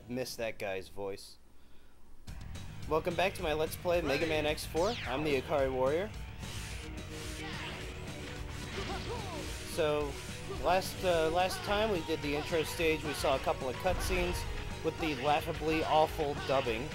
missed that guy's voice. Welcome back to my Let's Play Mega Man X4. I'm the Akari Warrior. So, last time we did the intro stage, we saw a couple of cutscenes with the laughably awful dubbing.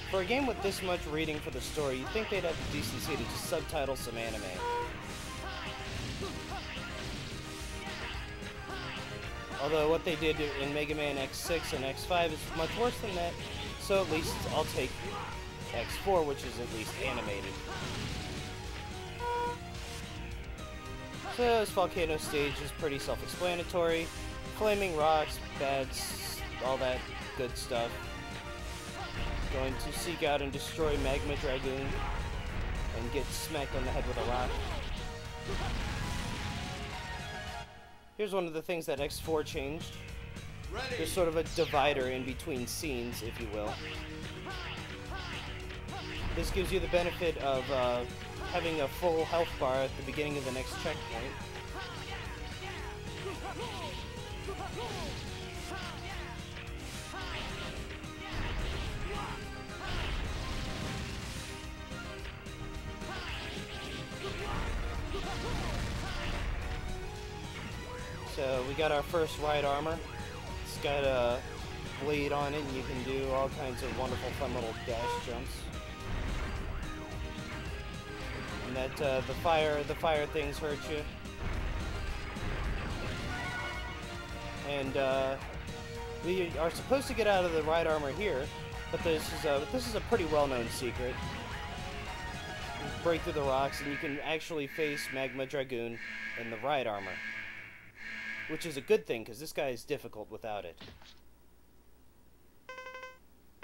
For a game with this much reading for the story, you'd think they'd have the decency to just subtitle some anime. Although what they did in Mega Man X6 and X5 is much worse than that, so at least I'll take X4, which is at least animated. So this volcano stage is pretty self-explanatory. Flaming rocks, bats, all that good stuff. Going to seek out and destroy Magma Dragoon and get smacked on the head with a rock. Here's one of the things that X4 changed. There's sort of a divider in between scenes, if you will. This gives you the benefit of having a full health bar at the beginning of the next checkpoint. So we got our first ride armor. It's got a blade on it, and you can do all kinds of wonderful, fun little dash jumps. And that the fire things hurt you. And we are supposed to get out of the ride armor here, but this is a pretty well-known secret. You break through the rocks, and you can actually face Magma Dragoon in the ride armor. Which is a good thing, because this guy is difficult without it.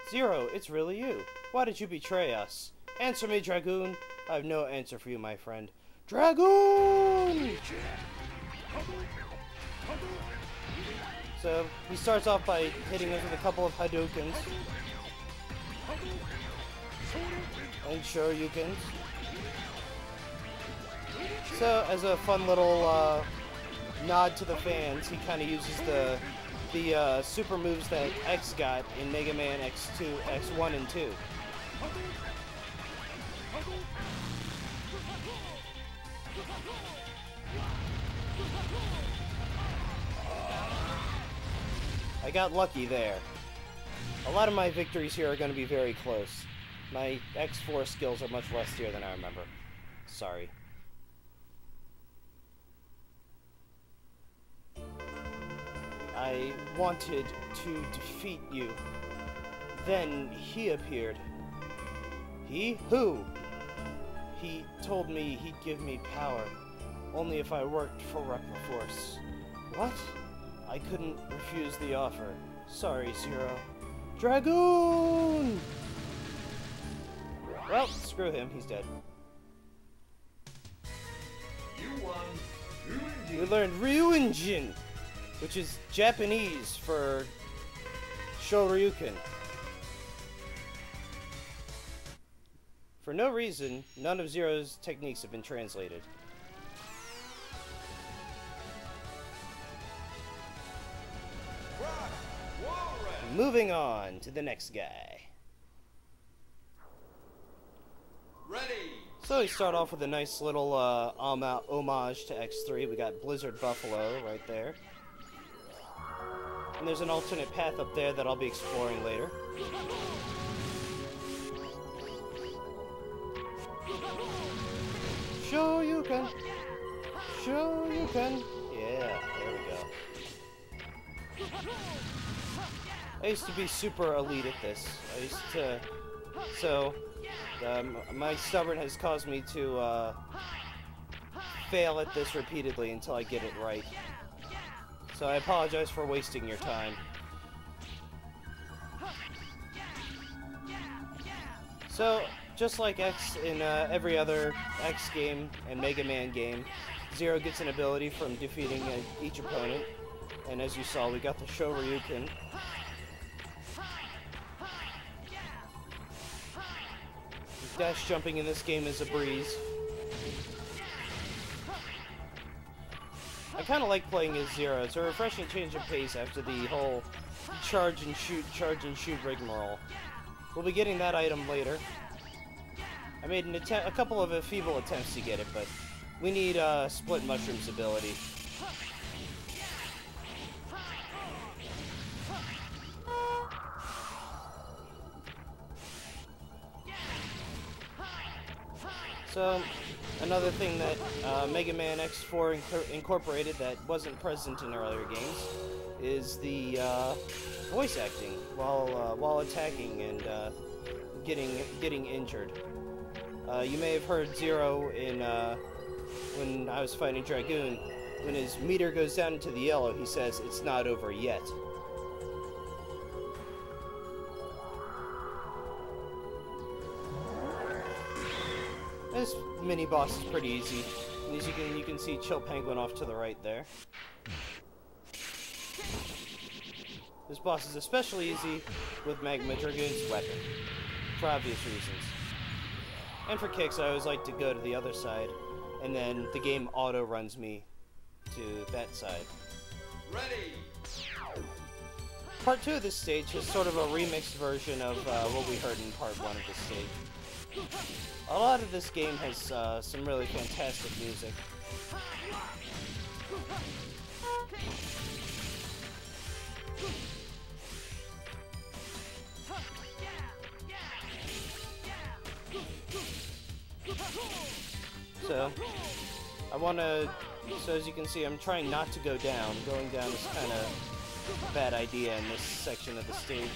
Zero, it's really you. Why did you betray us? Answer me, Dragoon. I have no answer for you, my friend. Dragoon! So, he starts off by hitting us with a couple of Hadoukens. And Shoryukens. So, as a fun little, nod to the fans, he kind of uses the super moves that X got in Mega Man X1 and 2. I got lucky there. A lot of my victories here are going to be very close. My X4 skills are much rustier than I remember. Sorry. I wanted to defeat you. Then he appeared. He? Who? He told me he'd give me power, only if I worked for Force. What? I couldn't refuse the offer. Sorry, Zero. Dragoon! Well, screw him, he's dead. You won. We learned Ryujin, which is Japanese for Shoryuken. For no reason, none of Zero's techniques have been translated. Walrus. Moving on to the next guy. Ready. So we start off with a nice little homage to X3. We got Blizzard Buffalo right there. And there's an alternate path up there that I'll be exploring later. Shoryuken! Shoryuken! Yeah, there we go. I used to be super elite at this. I used to... So, my stubborn has caused me to fail at this repeatedly until I get it right. So I apologize for wasting your time. So, just like X in every other X game and Mega Man game, Zero gets an ability from defeating each opponent. And as you saw, we got the Shoryuken. Dash jumping in this game is a breeze. I kind of like playing as Zero. It's a refreshing change of pace after the whole charge and shoot rigmarole. We'll be getting that item later. I made a couple of feeble attempts to get it, but we need Split Mushroom's ability. So, another thing that Mega Man X4 incorporated that wasn't present in earlier games is the voice acting while attacking and getting injured. You may have heard Zero in when I was fighting Dragoon. When his meter goes down into the yellow, he says, "It's not over yet." This mini boss is pretty easy. And as you can see Chill Penguin off to the right there. This boss is especially easy with Magma Dragoon's weapon, for obvious reasons. And for kicks, I always like to go to the other side, and then the game auto-runs me to that side. Ready! Part 2 of this stage is sort of a remixed version of what we heard in Part 1 of this stage. A lot of this game has some really fantastic music. So as you can see, I'm trying not to go down. Going down is kind of a bad idea in this section of the stage.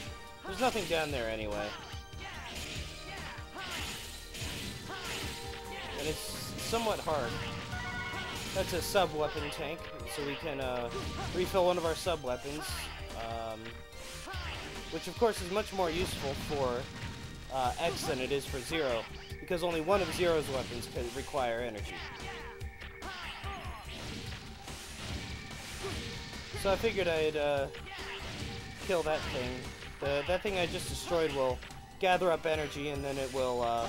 There's nothing down there anyway. And it's somewhat hard. That's a sub-weapon tank, so we can refill one of our sub-weapons, which of course is much more useful for X than it is for Zero, because only one of Zero's weapons can require energy. So I figured I'd kill that thing. That thing I just destroyed will gather up energy, and then it will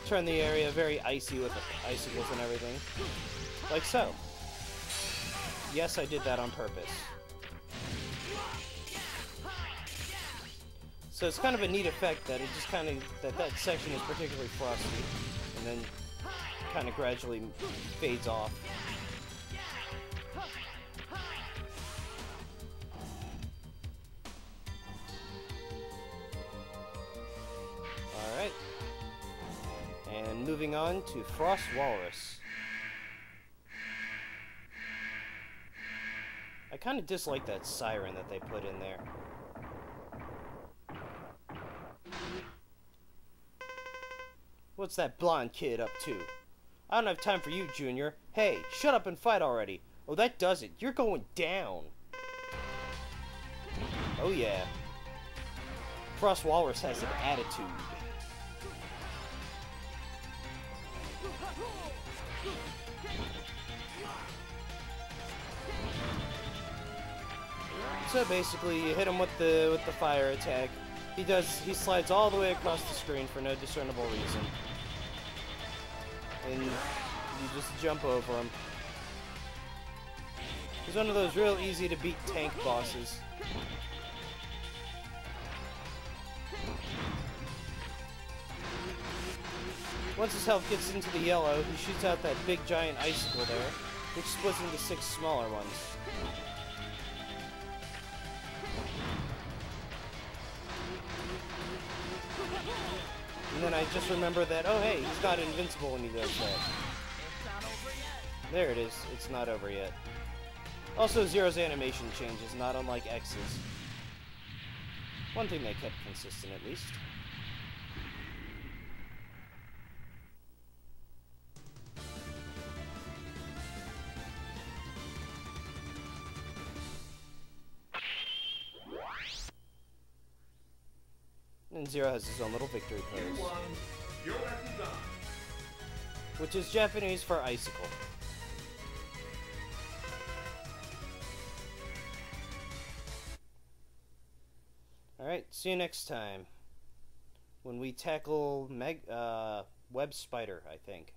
turn the area very icy with the icicles and everything. Like so. Yes, I did that on purpose. So it's kind of a neat effect that it just kind of, that section is particularly frosty, and then kind of gradually fades off. Alright. And moving on to Frost Walrus. I kind of dislike that siren that they put in there. What's that blonde kid up to? I don't have time for you, Junior. Hey, shut up and fight already. Oh, that does it. You're going down. Oh, yeah. Frost Walrus has an attitude. So basically, you hit him with the fire attack. He slides all the way across the screen for no discernible reason. And you just jump over him. He's one of those real easy to beat tank bosses. Once his health gets into the yellow, he shoots out that big giant icicle there, which splits into 6 smaller ones. And then I just remember that, oh hey, he's not invincible when he does that. There it is, it's not over yet. Also, Zero's animation changes, not unlike X's. One thing they kept consistent, at least. And Zero has his own little victory pose, which is Japanese for icicle. Alright, see you next time when we tackle Web Spider, I think.